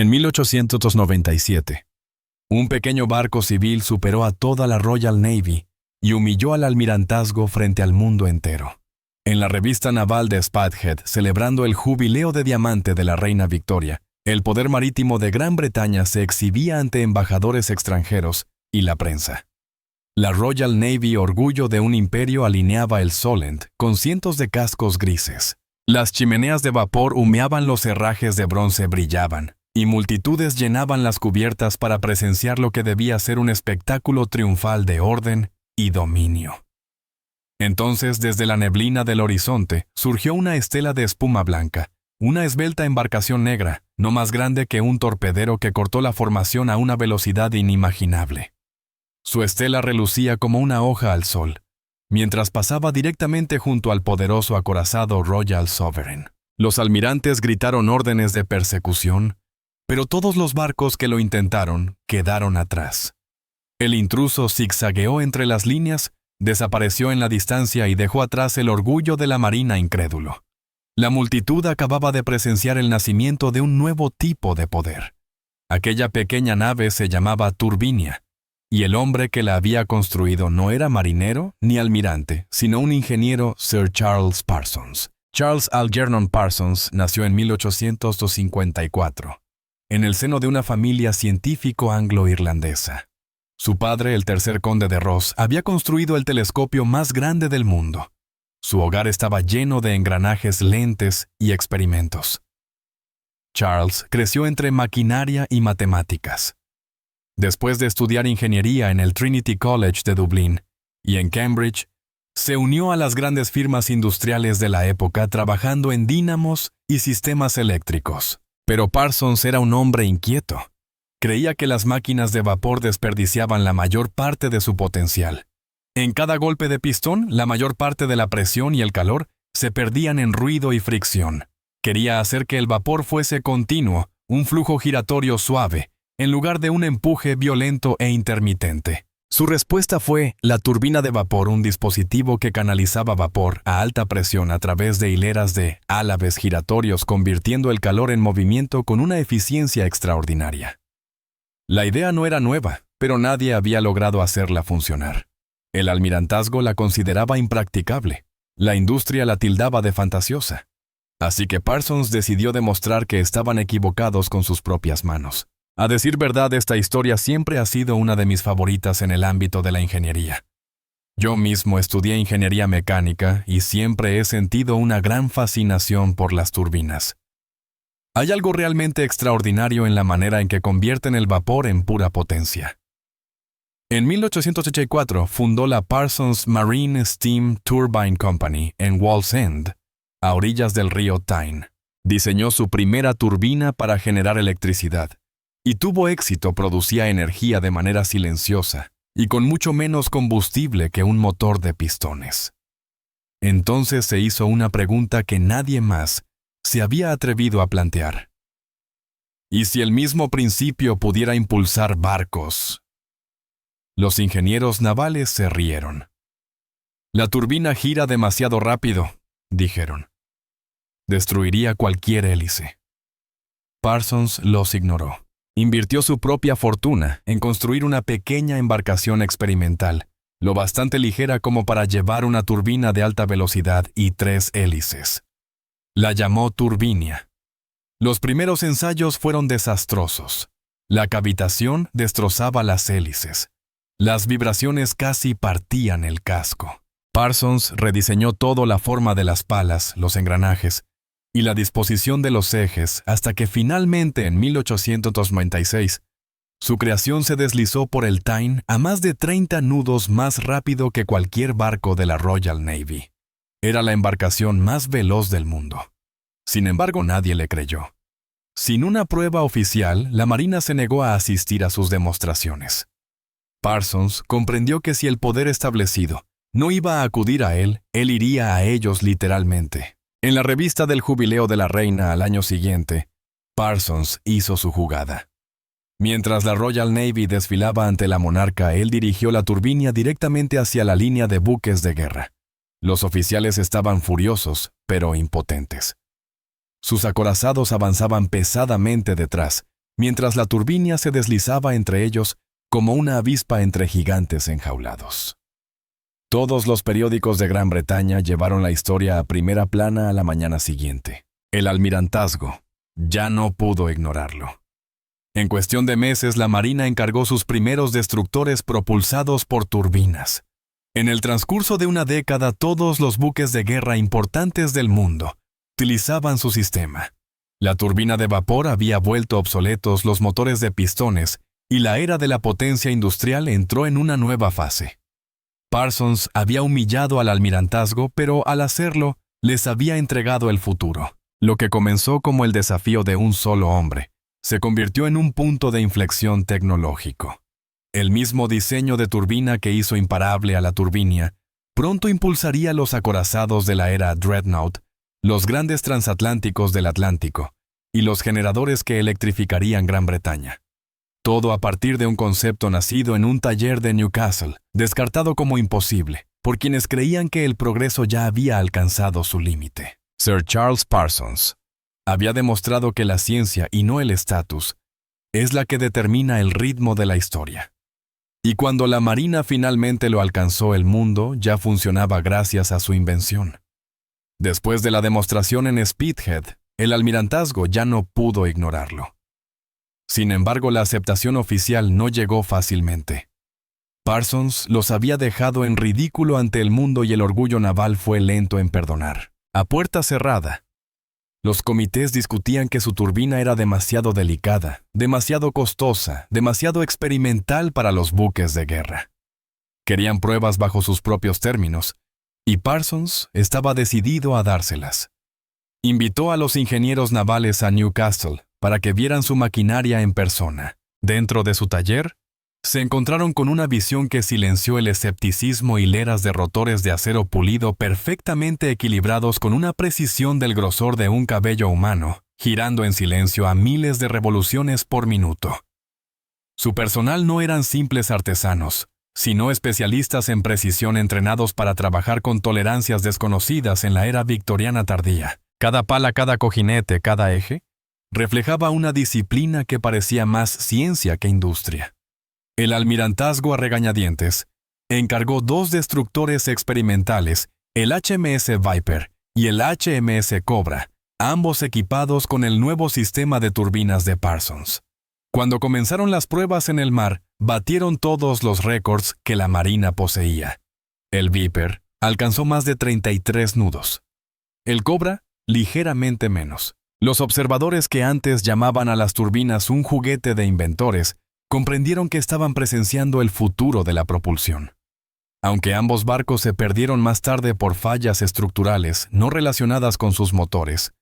En 1897, un pequeño barco civil superó a toda la Royal Navy y humilló al almirantazgo frente al mundo entero. En la revista naval de Spithead, celebrando el jubileo de diamante de la reina Victoria, el poder marítimo de Gran Bretaña se exhibía ante embajadores extranjeros y la prensa. La Royal Navy, orgullo de un imperio, alineaba el Solent con cientos de cascos grises. Las chimeneas de vapor humeaban, los herrajes de bronce brillaban, y multitudes llenaban las cubiertas para presenciar lo que debía ser un espectáculo triunfal de orden y dominio. Entonces, desde la neblina del horizonte, surgió una estela de espuma blanca, una esbelta embarcación negra, no más grande que un torpedero, que cortó la formación a una velocidad inimaginable. Su estela relucía como una hoja al sol, mientras pasaba directamente junto al poderoso acorazado Royal Sovereign. Los almirantes gritaron órdenes de persecución, pero todos los barcos que lo intentaron quedaron atrás. El intruso zigzagueó entre las líneas, desapareció en la distancia y dejó atrás el orgullo de la marina incrédulo. La multitud acababa de presenciar el nacimiento de un nuevo tipo de poder. Aquella pequeña nave se llamaba Turbinia, y el hombre que la había construido no era marinero ni almirante, sino un ingeniero, Sir Charles Parsons. Charles Algernon Parsons nació en 1854, en el seno de una familia científico anglo-irlandesa. Su padre, el tercer conde de Ross, había construido el telescopio más grande del mundo. Su hogar estaba lleno de engranajes, lentes y experimentos. Charles creció entre maquinaria y matemáticas. Después de estudiar ingeniería en el Trinity College de Dublín y en Cambridge, se unió a las grandes firmas industriales de la época trabajando en dínamos y sistemas eléctricos. Pero Parsons era un hombre inquieto. Creía que las máquinas de vapor desperdiciaban la mayor parte de su potencial. En cada golpe de pistón, la mayor parte de la presión y el calor se perdían en ruido y fricción. Quería hacer que el vapor fuese continuo, un flujo giratorio suave, en lugar de un empuje violento e intermitente. Su respuesta fue la turbina de vapor, un dispositivo que canalizaba vapor a alta presión a través de hileras de álabes giratorios, convirtiendo el calor en movimiento con una eficiencia extraordinaria. La idea no era nueva, pero nadie había logrado hacerla funcionar. El almirantazgo la consideraba impracticable. La industria la tildaba de fantasiosa. Así que Parsons decidió demostrar que estaban equivocados con sus propias manos. A decir verdad, esta historia siempre ha sido una de mis favoritas en el ámbito de la ingeniería. Yo mismo estudié ingeniería mecánica y siempre he sentido una gran fascinación por las turbinas. Hay algo realmente extraordinario en la manera en que convierten el vapor en pura potencia. En 1884 fundó la Parsons Marine Steam Turbine Company en Wallsend, a orillas del río Tyne. Diseñó su primera turbina para generar electricidad, y tuvo éxito. Producía energía de manera silenciosa y con mucho menos combustible que un motor de pistones. Entonces se hizo una pregunta que nadie más se había atrevido a plantear. ¿Y si el mismo principio pudiera impulsar barcos? Los ingenieros navales se rieron. La turbina gira demasiado rápido, dijeron. Destruiría cualquier hélice. Parsons los ignoró. Invirtió su propia fortuna en construir una pequeña embarcación experimental, lo bastante ligera como para llevar una turbina de alta velocidad y 3 hélices. La llamó Turbinia. Los primeros ensayos fueron desastrosos. La cavitación destrozaba las hélices. Las vibraciones casi partían el casco. Parsons rediseñó toda la forma de las palas, los engranajes y la disposición de los ejes hasta que finalmente en 1896 su creación se deslizó por el Tyne a más de 30 nudos más rápido que cualquier barco de la Royal Navy. Era la embarcación más veloz del mundo. Sin embargo, nadie le creyó. Sin una prueba oficial, la Marina se negó a asistir a sus demostraciones. Parsons comprendió que si el poder establecido no iba a acudir a él iría a ellos literalmente. En la revista del jubileo de la reina al año siguiente, Parsons hizo su jugada. Mientras la Royal Navy desfilaba ante la monarca, él dirigió la turbina directamente hacia la línea de buques de guerra. Los oficiales estaban furiosos, pero impotentes. Sus acorazados avanzaban pesadamente detrás, mientras la turbina se deslizaba entre ellos como una avispa entre gigantes enjaulados. Todos los periódicos de Gran Bretaña llevaron la historia a primera plana a la mañana siguiente. El almirantazgo ya no pudo ignorarlo. En cuestión de meses, la Marina encargó sus primeros destructores propulsados por turbinas. En el transcurso de una década, todos los buques de guerra importantes del mundo utilizaban su sistema. La turbina de vapor había vuelto obsoletos los motores de pistones y la era de la potencia industrial entró en una nueva fase. Parsons había humillado al almirantazgo, pero al hacerlo, les había entregado el futuro. Lo que comenzó como el desafío de un solo hombre, se convirtió en un punto de inflexión tecnológico. El mismo diseño de turbina que hizo imparable a la Turbinia, pronto impulsaría los acorazados de la era Dreadnought, los grandes transatlánticos del Atlántico, y los generadores que electrificarían Gran Bretaña. Todo a partir de un concepto nacido en un taller de Newcastle, descartado como imposible, por quienes creían que el progreso ya había alcanzado su límite. Sir Charles Parsons había demostrado que la ciencia y no el estatus es la que determina el ritmo de la historia. Y cuando la Marina finalmente lo alcanzó, el mundo ya funcionaba gracias a su invención. Después de la demostración en Spithead, el almirantazgo ya no pudo ignorarlo. Sin embargo, la aceptación oficial no llegó fácilmente. Parsons los había dejado en ridículo ante el mundo y el orgullo naval fue lento en perdonar. A puerta cerrada, los comités discutían que su turbina era demasiado delicada, demasiado costosa, demasiado experimental para los buques de guerra. Querían pruebas bajo sus propios términos, y Parsons estaba decidido a dárselas. Invitó a los ingenieros navales a Newcastle para que vieran su maquinaria en persona. Dentro de su taller, se encontraron con una visión que silenció el escepticismo: hileras de rotores de acero pulido perfectamente equilibrados con una precisión del grosor de un cabello humano, girando en silencio a miles de revoluciones por minuto. Su personal no eran simples artesanos, sino especialistas en precisión entrenados para trabajar con tolerancias desconocidas en la era victoriana tardía. Cada pala, cada cojinete, cada eje, reflejaba una disciplina que parecía más ciencia que industria. El almirantazgo, a regañadientes, encargó 2 destructores experimentales, el HMS Viper y el HMS Cobra, ambos equipados con el nuevo sistema de turbinas de Parsons. Cuando comenzaron las pruebas en el mar, batieron todos los récords que la Marina poseía. El Viper alcanzó más de 33 nudos. El Cobra, ligeramente menos. Los observadores que antes llamaban a las turbinas un juguete de inventores, comprendieron que estaban presenciando el futuro de la propulsión. Aunque ambos barcos se perdieron más tarde por fallas estructurales no relacionadas con sus motores,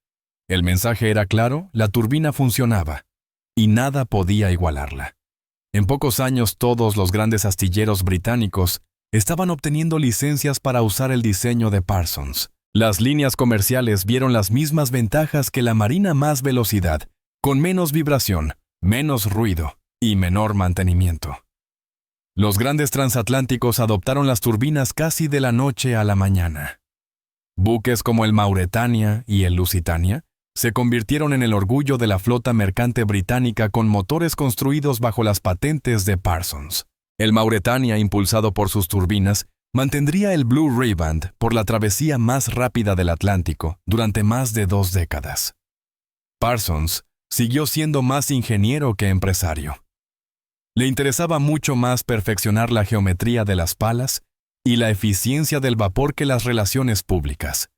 el mensaje era claro: la turbina funcionaba, y nada podía igualarla. En pocos años todos los grandes astilleros británicos estaban obteniendo licencias para usar el diseño de Parsons. Las líneas comerciales vieron las mismas ventajas que la Marina: más velocidad, con menos vibración, menos ruido y menor mantenimiento. Los grandes transatlánticos adoptaron las turbinas casi de la noche a la mañana. Buques como el Mauretania y el Lusitania se convirtieron en el orgullo de la flota mercante británica con motores construidos bajo las patentes de Parsons. El Mauretania, impulsado por sus turbinas, mantendría el Blue Riband por la travesía más rápida del Atlántico durante más de 2 décadas. Parsons siguió siendo más ingeniero que empresario. Le interesaba mucho más perfeccionar la geometría de las palas y la eficiencia del vapor que las relaciones públicas.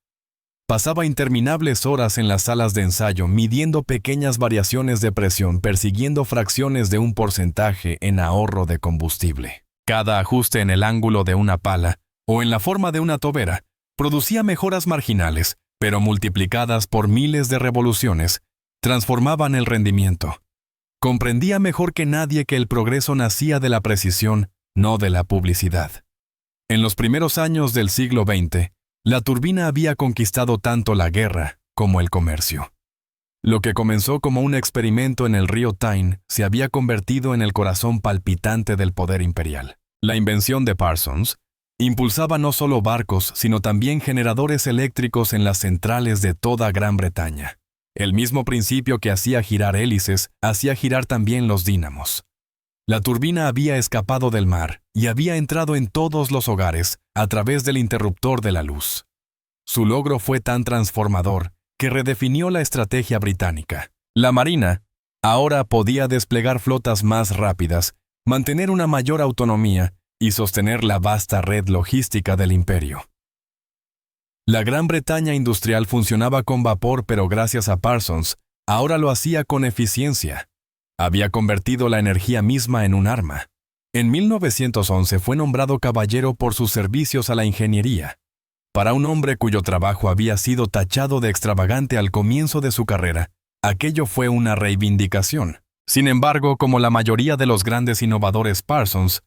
Pasaba interminables horas en las salas de ensayo midiendo pequeñas variaciones de presión, persiguiendo fracciones de un porcentaje en ahorro de combustible. Cada ajuste en el ángulo de una pala o en la forma de una tobera producía mejoras marginales, pero multiplicadas por miles de revoluciones, transformaban el rendimiento. Comprendía mejor que nadie que el progreso nacía de la precisión, no de la publicidad. En los primeros años del siglo XX, la turbina había conquistado tanto la guerra como el comercio. Lo que comenzó como un experimento en el río Tyne se había convertido en el corazón palpitante del poder imperial. La invención de Parsons impulsaba no solo barcos, sino también generadores eléctricos en las centrales de toda Gran Bretaña. El mismo principio que hacía girar hélices, hacía girar también los dínamos. La turbina había escapado del mar y había entrado en todos los hogares a través del interruptor de la luz. Su logro fue tan transformador que redefinió la estrategia británica. La Marina ahora podía desplegar flotas más rápidas, mantener una mayor autonomía y sostener la vasta red logística del imperio. La Gran Bretaña industrial funcionaba con vapor, pero gracias a Parsons, ahora lo hacía con eficiencia. Había convertido la energía misma en un arma. En 1911 fue nombrado caballero por sus servicios a la ingeniería. Para un hombre cuyo trabajo había sido tachado de extravagante al comienzo de su carrera, aquello fue una reivindicación. Sin embargo, como la mayoría de los grandes innovadores, Parsons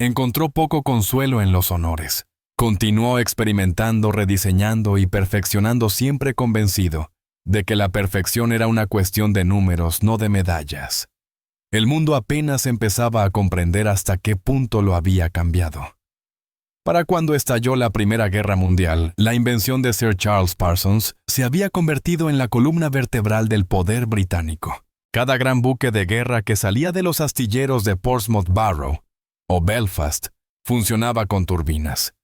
encontró poco consuelo en los honores. Continuó experimentando, rediseñando y perfeccionando, siempre convencido de que la perfección era una cuestión de números, no de medallas. El mundo apenas empezaba a comprender hasta qué punto lo había cambiado. Para cuando estalló la Primera Guerra Mundial, la invención de Sir Charles Parsons se había convertido en la columna vertebral del poder británico. Cada gran buque de guerra que salía de los astilleros de Portsmouth Barrow o Belfast funcionaba con turbinas.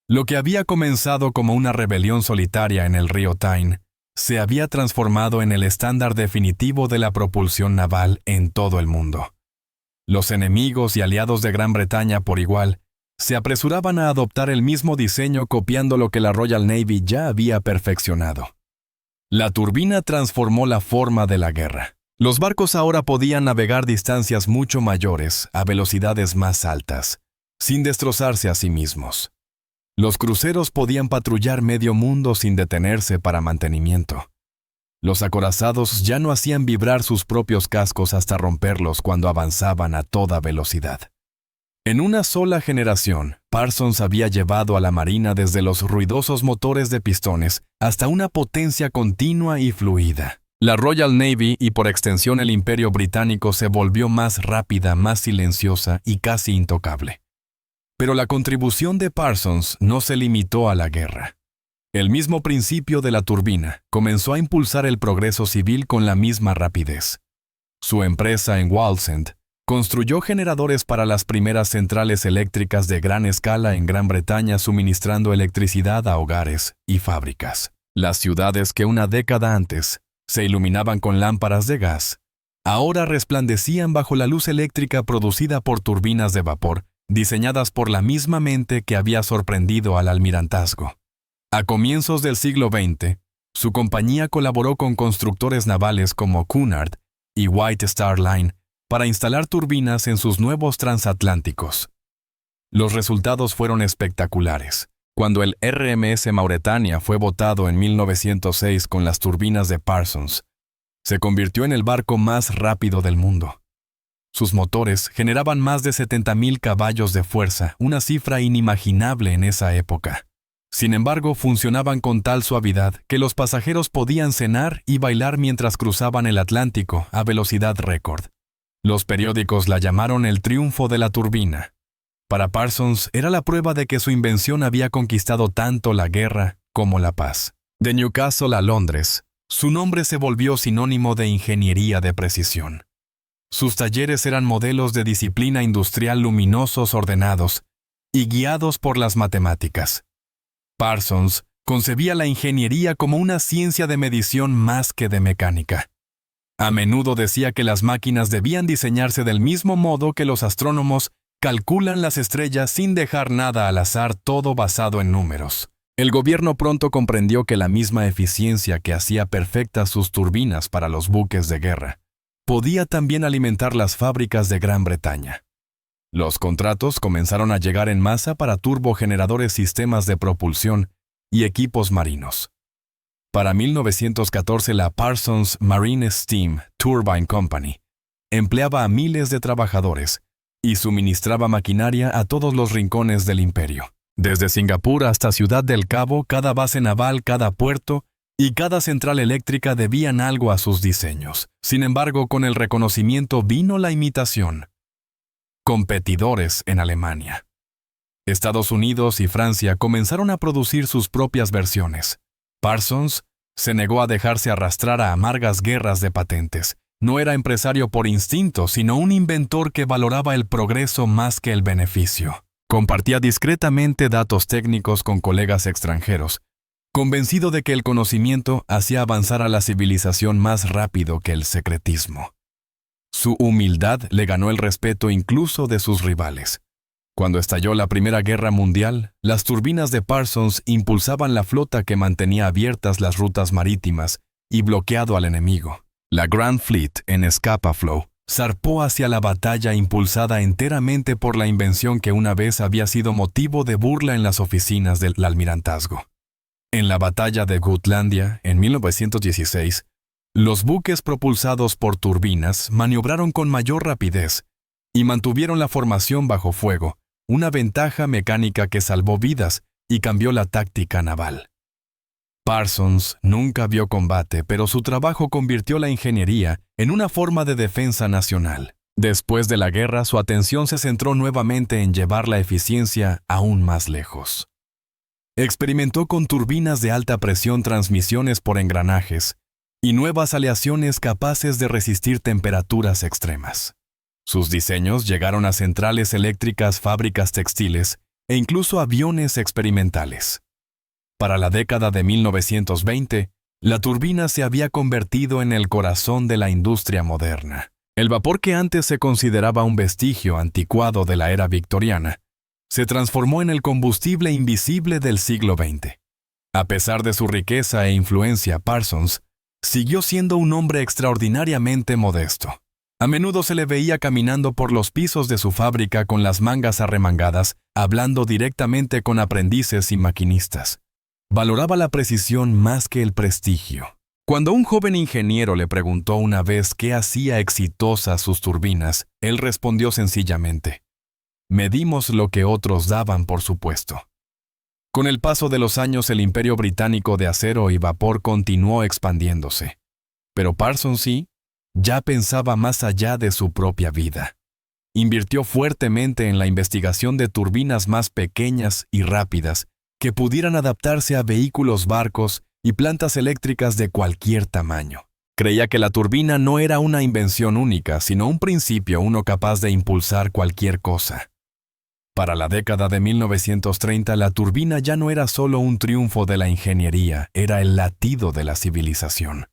Lo que había comenzado como una rebelión solitaria en el río Tyne se había transformado en el estándar definitivo de la propulsión naval en todo el mundo. Los enemigos y aliados de Gran Bretaña por igual se apresuraban a adoptar el mismo diseño, copiando lo que la Royal Navy ya había perfeccionado. La turbina transformó la forma de la guerra. Los barcos ahora podían navegar distancias mucho mayores, a velocidades más altas, sin destrozarse a sí mismos. Los cruceros podían patrullar medio mundo sin detenerse para mantenimiento. Los acorazados ya no hacían vibrar sus propios cascos hasta romperlos cuando avanzaban a toda velocidad. En una sola generación, Parsons había llevado a la Marina desde los ruidosos motores de pistones hasta una potencia continua y fluida. La Royal Navy y por extensión el Imperio Británico se volvió más rápida, más silenciosa y casi intocable. Pero la contribución de Parsons no se limitó a la guerra. El mismo principio de la turbina comenzó a impulsar el progreso civil con la misma rapidez. Su empresa en Wallsend construyó generadores para las primeras centrales eléctricas de gran escala en Gran Bretaña, suministrando electricidad a hogares y fábricas. Las ciudades que una década antes se iluminaban con lámparas de gas, ahora resplandecían bajo la luz eléctrica producida por turbinas de vapor, diseñadas por la misma mente que había sorprendido al almirantazgo. A comienzos del siglo XX, su compañía colaboró con constructores navales como Cunard y White Star Line para instalar turbinas en sus nuevos transatlánticos. Los resultados fueron espectaculares. Cuando el RMS Mauretania fue botado en 1906 con las turbinas de Parsons, se convirtió en el barco más rápido del mundo. Sus motores generaban más de 70.000 caballos de fuerza, una cifra inimaginable en esa época. Sin embargo, funcionaban con tal suavidad que los pasajeros podían cenar y bailar mientras cruzaban el Atlántico a velocidad récord. Los periódicos la llamaron el triunfo de la turbina. Para Parsons era la prueba de que su invención había conquistado tanto la guerra como la paz. De Newcastle a Londres, su nombre se volvió sinónimo de ingeniería de precisión. Sus talleres eran modelos de disciplina industrial luminosos, ordenados y guiados por las matemáticas. Parsons concebía la ingeniería como una ciencia de medición más que de mecánica. A menudo decía que las máquinas debían diseñarse del mismo modo que los astrónomos calculan las estrellas, sin dejar nada al azar, todo basado en números. El gobierno pronto comprendió que la misma eficiencia que hacía perfectas sus turbinas para los buques de guerra podía también alimentar las fábricas de Gran Bretaña. Los contratos comenzaron a llegar en masa para turbogeneradores, sistemas de propulsión y equipos marinos. Para 1914, la Parsons Marine Steam Turbine Company empleaba a miles de trabajadores y suministraba maquinaria a todos los rincones del imperio. Desde Singapur hasta Ciudad del Cabo, cada base naval, cada puerto y cada central eléctrica debían algo a sus diseños. Sin embargo, con el reconocimiento vino la imitación. Competidores en Alemania. Estados Unidos y Francia comenzaron a producir sus propias versiones. Parsons Se negó a dejarse arrastrar a amargas guerras de patentes. No era empresario por instinto, sino un inventor que valoraba el progreso más que el beneficio. Compartía discretamente datos técnicos con colegas extranjeros, convencido de que el conocimiento hacía avanzar a la civilización más rápido que el secretismo. Su humildad le ganó el respeto incluso de sus rivales. Cuando estalló la Primera Guerra Mundial, las turbinas de Parsons impulsaban la flota que mantenía abiertas las rutas marítimas y bloqueado al enemigo. La Grand Fleet en Scapa Flow zarpó hacia la batalla impulsada enteramente por la invención que una vez había sido motivo de burla en las oficinas del almirantazgo. En la batalla de Gutlandia, en 1916, los buques propulsados por turbinas maniobraron con mayor rapidez y mantuvieron la formación bajo fuego, una ventaja mecánica que salvó vidas y cambió la táctica naval. Parsons nunca vio combate, pero su trabajo convirtió la ingeniería en una forma de defensa nacional. Después de la guerra, su atención se centró nuevamente en llevar la eficiencia aún más lejos. Experimentó con turbinas de alta presión, transmisiones por engranajes y nuevas aleaciones capaces de resistir temperaturas extremas. Sus diseños llegaron a centrales eléctricas, fábricas textiles e incluso aviones experimentales. Para la década de 1920, la turbina se había convertido en el corazón de la industria moderna. El vapor, que antes se consideraba un vestigio anticuado de la era victoriana, se transformó en el combustible invisible del siglo XX. A pesar de su riqueza e influencia, Parsons siguió siendo un hombre extraordinariamente modesto. A menudo se le veía caminando por los pisos de su fábrica con las mangas arremangadas, hablando directamente con aprendices y maquinistas. Valoraba la precisión más que el prestigio. Cuando un joven ingeniero le preguntó una vez qué hacía exitosas sus turbinas, él respondió sencillamente: «Medimos lo que otros daban por supuesto». Con el paso de los años, el imperio británico de acero y vapor continuó expandiéndose. Pero Parsons ya pensaba más allá de su propia vida. Invirtió fuertemente en la investigación de turbinas más pequeñas y rápidas que pudieran adaptarse a vehículos, barcos y plantas eléctricas de cualquier tamaño. Creía que la turbina no era una invención única, sino un principio, uno capaz de impulsar cualquier cosa. Para la década de 1930, la turbina ya no era solo un triunfo de la ingeniería, era el latido de la civilización.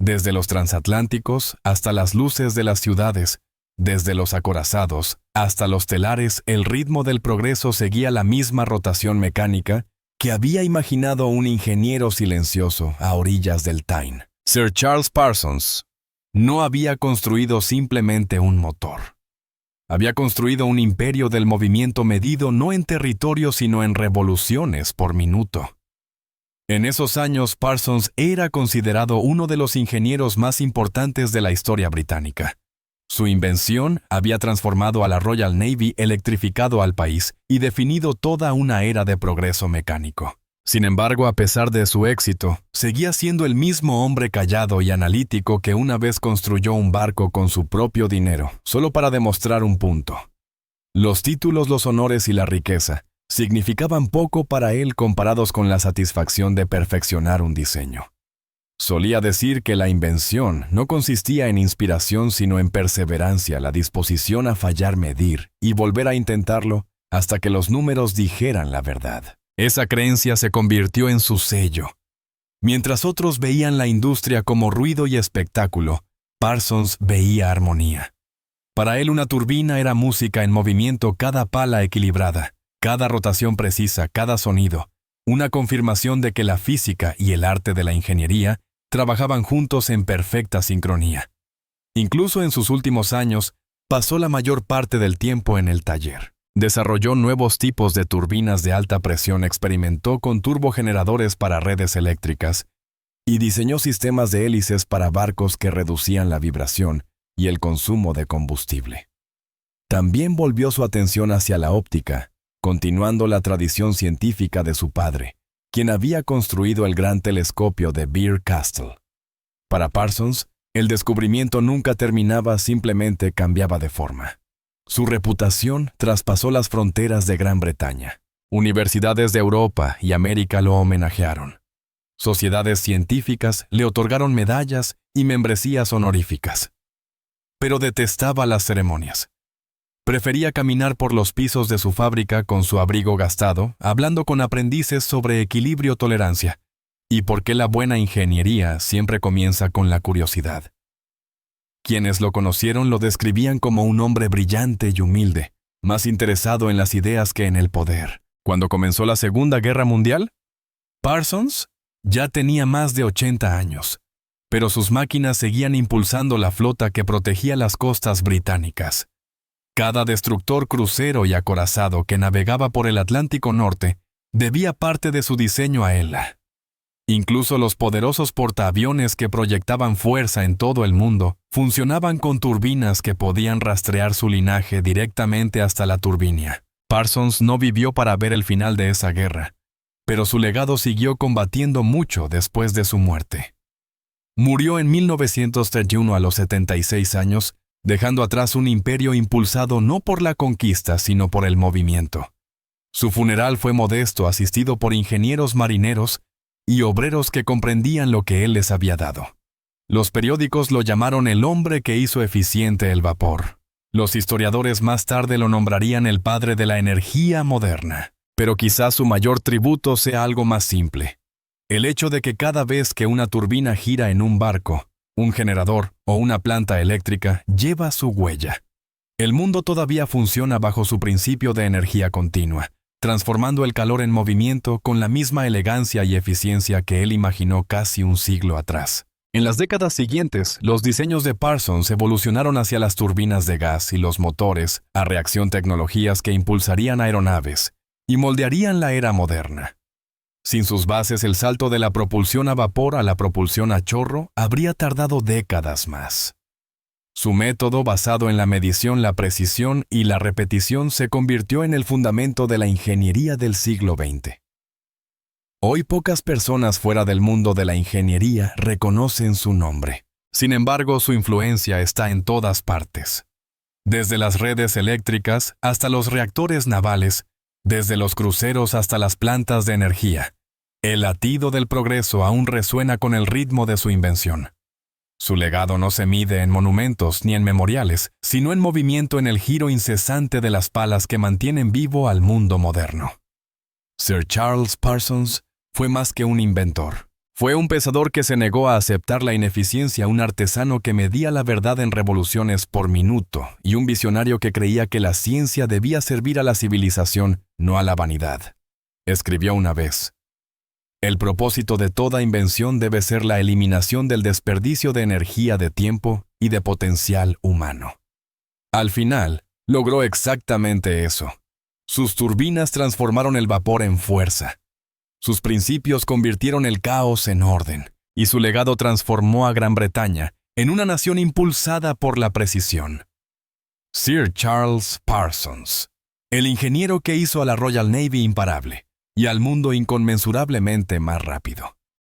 Desde los transatlánticos hasta las luces de las ciudades, desde los acorazados hasta los telares, el ritmo del progreso seguía la misma rotación mecánica que había imaginado un ingeniero silencioso a orillas del Tyne. Sir Charles Parsons no había construido simplemente un motor. Había construido un imperio del movimiento medido no en territorio sino en revoluciones por minuto. En esos años, Parsons era considerado uno de los ingenieros más importantes de la historia británica. Su invención había transformado a la Royal Navy, electrificado al país y definido toda una era de progreso mecánico. Sin embargo, a pesar de su éxito, seguía siendo el mismo hombre callado y analítico que una vez construyó un barco con su propio dinero, solo para demostrar un punto. Los títulos, los honores y la riqueza significaban poco para él comparados con la satisfacción de perfeccionar un diseño. Solía decir que la invención no consistía en inspiración sino en perseverancia, la disposición a fallar, medir y volver a intentarlo hasta que los números dijeran la verdad. Esa creencia se convirtió en su sello. Mientras otros veían la industria como ruido y espectáculo, Parsons veía armonía. Para él una turbina era música en movimiento, cada pala equilibrada, cada rotación precisa, cada sonido, una confirmación de que la física y el arte de la ingeniería trabajaban juntos en perfecta sincronía. Incluso en sus últimos años, pasó la mayor parte del tiempo en el taller. Desarrolló nuevos tipos de turbinas de alta presión, experimentó con turbogeneradores para redes eléctricas y diseñó sistemas de hélices para barcos que reducían la vibración y el consumo de combustible. También volvió su atención hacia la óptica, continuando la tradición científica de su padre, quien había construido el gran telescopio de Beer Castle. Para Parsons, el descubrimiento nunca terminaba, simplemente cambiaba de forma. Su reputación traspasó las fronteras de Gran Bretaña. Universidades de Europa y América lo homenajearon. Sociedades científicas le otorgaron medallas y membresías honoríficas. Pero detestaba las ceremonias. Prefería caminar por los pisos de su fábrica con su abrigo gastado, hablando con aprendices sobre equilibrio-tolerancia, y por qué la buena ingeniería siempre comienza con la curiosidad. Quienes lo conocieron lo describían como un hombre brillante y humilde, más interesado en las ideas que en el poder. Cuando comenzó la Segunda Guerra Mundial, Parsons ya tenía más de 80 años, pero sus máquinas seguían impulsando la flota que protegía las costas británicas. Cada destructor crucero y acorazado que navegaba por el Atlántico Norte debía parte de su diseño a él. Incluso los poderosos portaaviones que proyectaban fuerza en todo el mundo funcionaban con turbinas que podían rastrear su linaje directamente hasta la turbina. Parsons no vivió para ver el final de esa guerra, pero su legado siguió combatiendo mucho después de su muerte. Murió en 1931 a los 76 años, dejando atrás un imperio impulsado no por la conquista, sino por el movimiento. Su funeral fue modesto, asistido por ingenieros marineros y obreros que comprendían lo que él les había dado. Los periódicos lo llamaron el hombre que hizo eficiente el vapor. Los historiadores más tarde lo nombrarían el padre de la energía moderna. Pero quizás su mayor tributo sea algo más simple: el hecho de que cada vez que una turbina gira en un barco, un generador o una planta eléctrica lleva su huella. El mundo todavía funciona bajo su principio de energía continua, transformando el calor en movimiento con la misma elegancia y eficiencia que él imaginó casi un siglo atrás. En las décadas siguientes, los diseños de Parsons evolucionaron hacia las turbinas de gas y los motores a reacción, tecnologías que impulsarían aeronaves y moldearían la era moderna. Sin sus bases, el salto de la propulsión a vapor a la propulsión a chorro habría tardado décadas más. Su método, basado en la medición, la precisión y la repetición, se convirtió en el fundamento de la ingeniería del siglo XX. Hoy pocas personas fuera del mundo de la ingeniería reconocen su nombre. Sin embargo, su influencia está en todas partes. Desde las redes eléctricas hasta los reactores navales, desde los cruceros hasta las plantas de energía, el latido del progreso aún resuena con el ritmo de su invención. Su legado no se mide en monumentos ni en memoriales, sino en movimiento, en el giro incesante de las palas que mantienen vivo al mundo moderno. Sir Charles Parsons fue más que un inventor. Fue un pensador que se negó a aceptar la ineficiencia, un artesano que medía la verdad en revoluciones por minuto y un visionario que creía que la ciencia debía servir a la civilización, no a la vanidad. Escribió una vez: el propósito de toda invención debe ser la eliminación del desperdicio de energía, de tiempo y de potencial humano. Al final, logró exactamente eso. Sus turbinas transformaron el vapor en fuerza. Sus principios convirtieron el caos en orden, y su legado transformó a Gran Bretaña en una nación impulsada por la precisión. Sir Charles Parsons, el ingeniero que hizo a la Royal Navy imparable y al mundo inconmensurablemente más rápido.